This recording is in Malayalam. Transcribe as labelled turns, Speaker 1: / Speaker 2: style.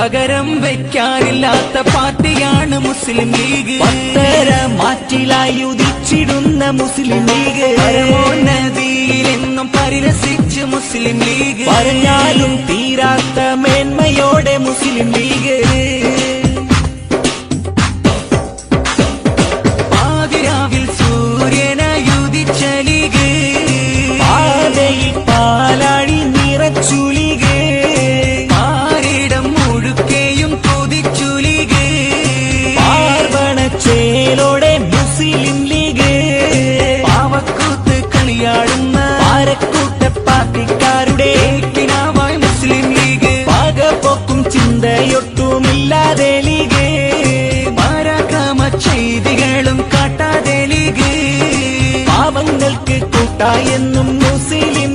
Speaker 1: പകരം വയ്ക്കാനില്ലാത്ത പാർട്ടിയാണ് മുസ്ലിം ലീഗ്. പത്തര മാറ്റിലായി ഉദിച്ചിടുന്ന മുസ്ലിം ലീഗ്. പരമോന്നതിയിലെന്നും പരിരസിച്ച് മുസ്ലിം ലീഗ്. പറഞ്ഞാലും തീരാത്ത മേന്മയോടെ മുസ്ലിം ലീഗ്. ആതിരാവിൽ സൂര്യനായുദിച്ച ലീഗ്. പാതയിൽ പാലാഴി നിറച്ചു ലീഗ്. ചേലോടെ മുസ്ലിം ലീഗ്. പാവക്കൂത്ത് കളിയാടുന്ന പാരക്കൂട്ട പാർട്ടിക്കാരുടെ കിനാവായി മുസ്ലിം ലീഗ്. പകപോക്കും ചിന്തയൊട്ടുമില്ലാതെ ലീഗ്. പരാക്രമ ചെയ്തികളും കാട്ടാതെ ലീഗ്. പാവങ്ങൾക്ക് കൂട്ടായെന്നും മുസ്ലിം